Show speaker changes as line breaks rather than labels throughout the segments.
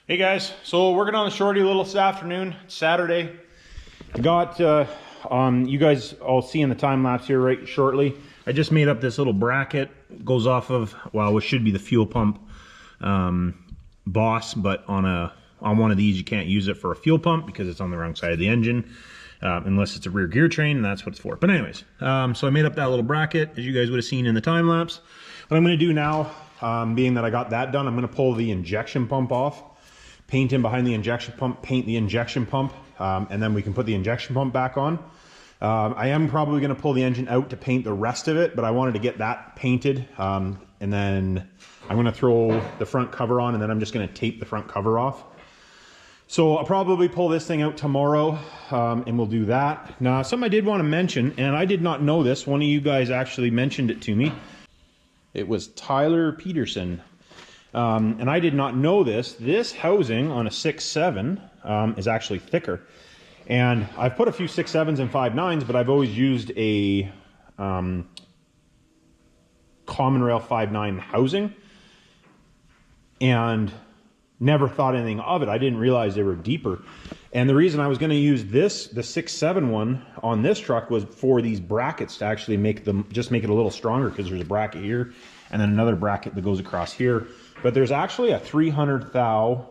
Hey guys, so working on the shorty a little this afternoon. It's Saturday. I got, you guys all see in the time lapse here right shortly. I just made up this little bracket. It goes off of, well, what should be the fuel pump boss, but on one of these you can't use it for a fuel pump because it's on the wrong side of the engine, unless it's a rear gear train, and that's what it's for. But anyways, so I made up that little bracket as you guys would have seen in the time lapse. What I'm going to do now, being that I got that done, I'm going to pull the injection pump off. Paint in behind the injection pump, paint the injection pump, and then we can put the injection pump back on. I am probably going to pull the engine out to paint the rest of it, but I wanted to get that painted, and then I'm going to throw the front cover on, and then I'm just going to tape the front cover off. So I'll probably pull this thing out tomorrow, and we'll do that. Now, something I did want to mention, and I did not know this, one of you guys actually mentioned it to me. It was Tyler Peterson. And I did not know this. This housing on a 6.7 is actually thicker. And I've put a few 6.7s and 5.9s, but I've always used a common rail 5.9 housing and never thought anything of it. I didn't realize they were deeper. And the reason I was going to use this, the 6.7 one on this truck, was for these brackets to actually make them, just make it a little stronger, because there's a bracket here and then another bracket that goes across here. But there's actually a 300 thou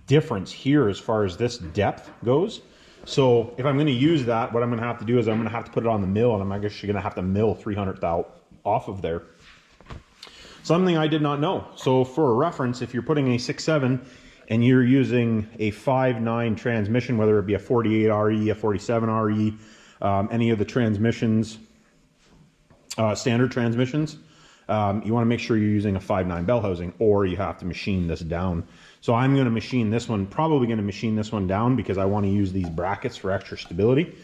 difference here as far as this depth goes. So if I'm going to use that, what I'm going to have to do is I'm going to have to put it on the mill, and I'm actually going to have to mill 300 thou off of there. Something I did not know. So for a reference, if you're putting a 6.7 and you're using a 5.9 transmission, whether it be a 48 RE, a 47 RE, any of the transmissions, standard transmissions, you want to make sure you're using a 5.9 bell housing, or you have to machine this down. So I'm going to machine this one, probably going to machine this one down, because I want to use these brackets for extra stability.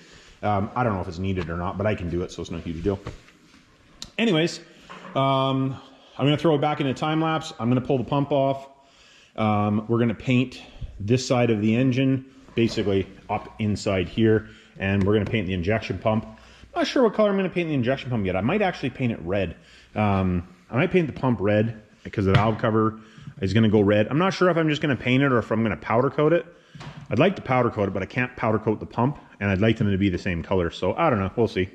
I don't know if it's needed or not, but I can do it, so it's no huge deal. Anyways, I'm going to throw it back into time lapse. I'm going to pull the pump off. We're going to paint this side of the engine, basically up inside here, and we're going to paint the injection pump. I'm not sure what color I'm going to paint the injection pump yet. I might actually paint it red. I might paint the pump red because the valve cover is going to go red. I'm not sure if I'm just going to paint it or if I'm going to powder coat it. I'd like to powder coat it, but I can't powder coat the pump, and I'd like them to be the same color. So I don't know. We'll see.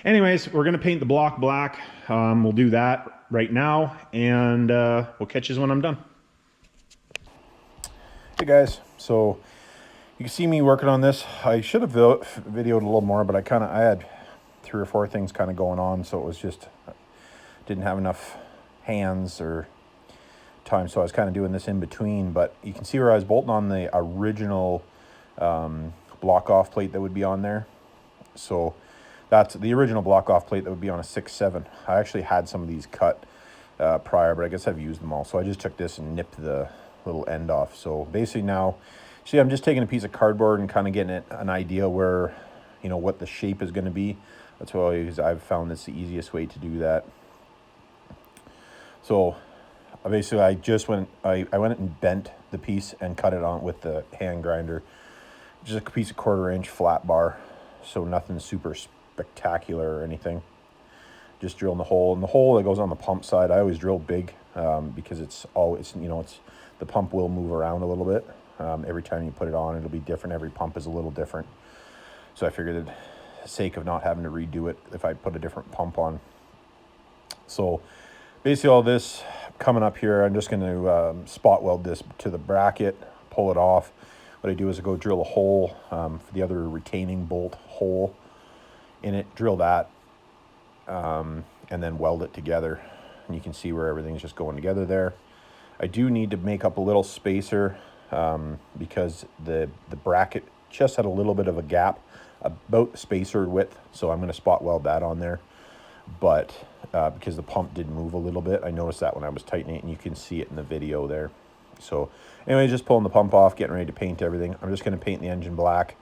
Anyways, we're going to paint the block black. We'll do that right now, and we'll catch you when I'm done.
Hey guys, so you can see me working on this. I should have videoed a little more, but I had 3 or 4 things kind of going on, so it was just didn't have enough hands or time, so I was kind of doing this in between. But you can see where I was bolting on the original block off plate that would be on there. So that's the original block off plate that would be on a 6.7. I actually had some of these cut prior, but I guess I've used them all, so I just took this and nipped the little end off. So basically now, see, I'm just taking a piece of cardboard and kind of getting an idea where, you know, what the shape is going to be. That's why I've found it's the easiest way to do that. So basically I went and bent the piece and cut it on with the hand grinder. Just a piece of 1/4 inch flat bar, so nothing super spectacular or anything. Just drilling the hole, and the hole that goes on the pump side, I always drill big, because it's always, you know, the pump will move around a little bit. Every time you put it on, it'll be different. Every pump is a little different. So I figured, for the sake of not having to redo it, if I put a different pump on. So basically all this coming up here, I'm just going to spot weld this to the bracket, pull it off. What I do is I go drill a hole for the other retaining bolt hole in it, drill that, and then weld it together. And you can see where everything's just going together there. I do need to make up a little spacer because the bracket just had a little bit of a gap, about the spacer width, so I'm going to spot weld that on there. But because the pump did move a little bit, I noticed that when I was tightening it, and you can see it in the video there. So anyway, just pulling the pump off, getting ready to paint everything. I'm just going to paint the engine black.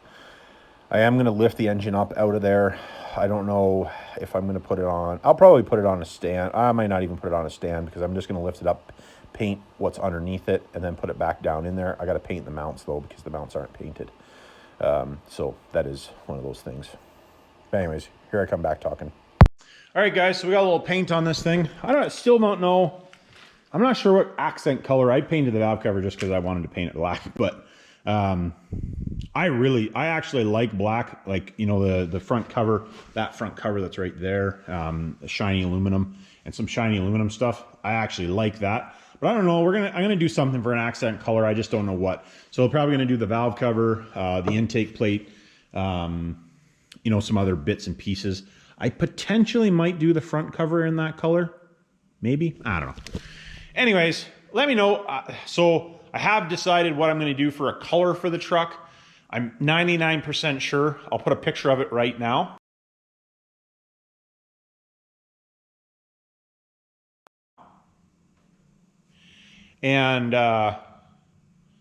I am going to lift the engine up out of there. I don't know if I'm going to put it on. I'll probably put it on a stand. I might not even put it on a stand, because I'm just going to lift it up, paint what's underneath it, and then put it back down in there. I got to paint the mounts though, because the mounts aren't painted. So that is one of those things. But anyways, here I come back talking.
All right, guys, so we got a little paint on this thing. Still don't know I'm not sure what accent color. I painted the valve cover just because I wanted to paint it black, but I actually like black, like, you know, the front cover, that front cover that's right there, the shiny aluminum and some shiny aluminum stuff. I actually like that, but I don't know. I'm gonna do something for an accent color. I just don't know what. So we're probably gonna do the valve cover, the intake plate, you know, some other bits and pieces. I potentially might do the front cover in that color. Maybe, I don't know. Anyways, let me know. So I have decided what I'm going to do for a color for the truck. I'm 99% sure. I'll put a picture of it right now. And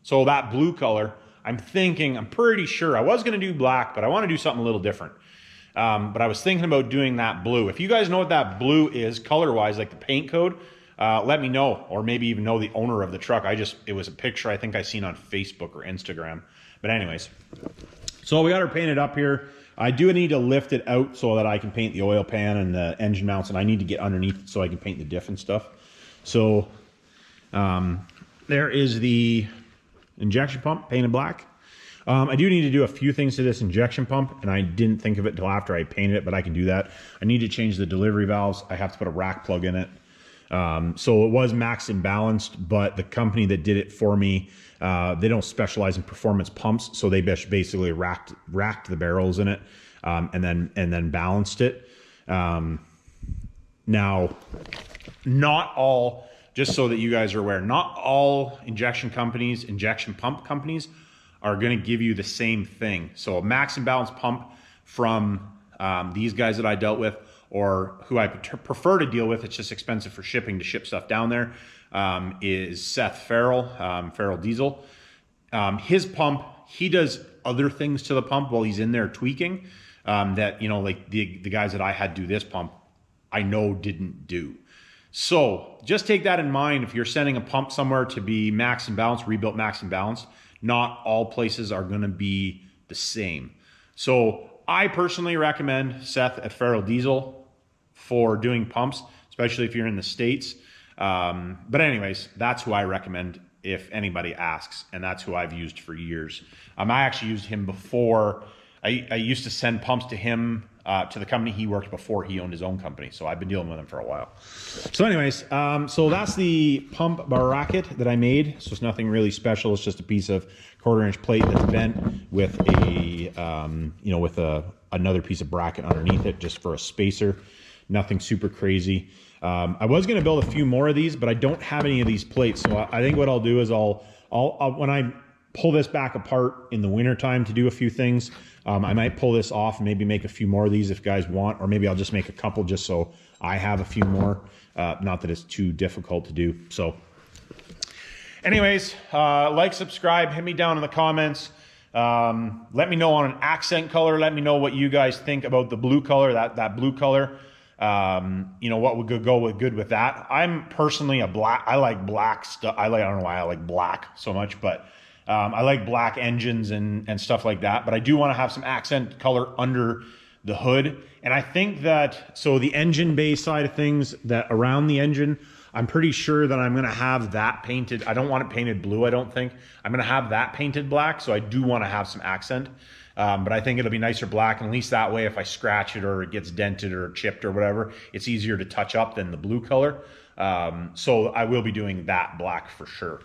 so that blue color, I'm pretty sure, I was going to do black, but I want to do something a little different. But I was thinking about doing that blue. If you guys know what that blue is color-wise, like the paint code, let me know, or maybe even know the owner of the truck. It was a picture I think I seen on Facebook or Instagram. But anyways, so we got her painted up here. I do need to lift it out so that I can paint the oil pan and the engine mounts, and I need to get underneath it so I can paint the diff and stuff. So there is the injection pump painted black. I do need to do a few things to this injection pump, and I didn't think of it until after I painted it, but I can do that. I need to change the delivery valves. I have to put a rack plug in it. So it was max and balanced, but the company that did it for me, they don't specialize in performance pumps, so they basically racked the barrels in it, and then balanced it. Now, not all, just so that you guys are aware, not all injection pump companies are going to give you the same thing. So a max and balance pump from these guys that I dealt with, or who I prefer to deal with, it's just expensive for shipping to ship stuff down there, is Seth Farrell, Farrell Diesel. His pump, he does other things to the pump while he's in there tweaking, that, you know, like the guys that I had do this pump, I know didn't do. So just take that in mind. If you're sending a pump somewhere to be max and balanced, rebuilt max and balanced, not all places are going to be the same. So I personally recommend Seth at Farrell Diesel for doing pumps, especially if you're in the States. But anyways, that's who I recommend if anybody asks, and that's who I've used for years. I actually used him before. I used to send pumps to him, to the company he worked before he owned his own company. So I've been dealing with him for a while. So anyways, so that's the pump bracket that I made. So it's nothing really special. It's just a piece of 1/4 inch plate that's bent with another piece of bracket underneath it, just for a spacer. Nothing super crazy. I was going to build a few more of these, but I don't have any of these plates. So I think what I'll do is I'll when I pull this back apart in the winter time to do a few things, I might pull this off and maybe make a few more of these if guys want, or maybe I'll just make a couple just so I have a few more. Not that it's too difficult to do. So anyways, like, subscribe, hit me down in the comments. Let me know on an accent color. Let me know what you guys think about the blue color, that blue color. You know, what would go good with that. I'm personally I like black stuff. I don't know why I like black so much, but I like black engines and stuff like that. But I do want to have some accent color under the hood. And I think that, so the engine bay side of things, that around the engine, I'm pretty sure that I'm going to have that painted. I don't want it painted blue, I don't think. I'm going to have that painted black, so I do want to have some accent. But I think it'll be nicer black, and at least that way if I scratch it or it gets dented or chipped or whatever, it's easier to touch up than the blue color. So I will be doing that black for sure.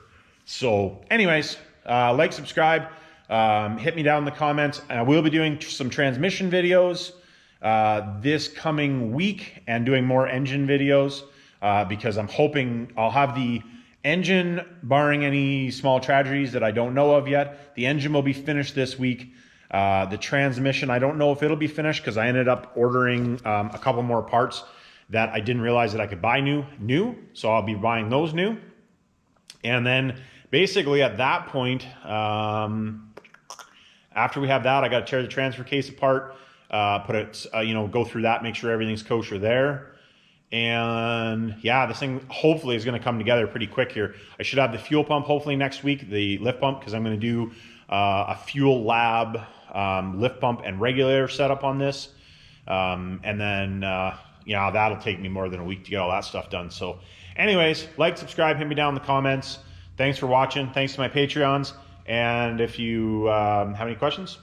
So anyways, like, subscribe, hit me down in the comments. And I will be doing some transmission videos this coming week, and doing more engine videos, because I'm hoping I'll have the engine, barring any small tragedies that I don't know of yet. The engine will be finished this week. The transmission, I don't know if it'll be finished, because I ended up ordering a couple more parts that I didn't realize that I could buy new. So I'll be buying those new. And then basically at that point, after we have that, I got to tear the transfer case apart, put it, go through that, make sure everything's kosher there. And yeah, this thing hopefully is going to come together pretty quick here. I should have the fuel pump hopefully next week, the lift pump, because I'm going to do a fuel lab lift pump and regulator setup on this. And then, that'll take me more than a week to get all that stuff done. So Anyways, like, subscribe, hit me down in the comments. Thanks for watching. Thanks to my Patreons. And if you have any questions,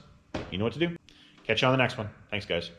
you know what to do. Catch you on the next one. Thanks, guys.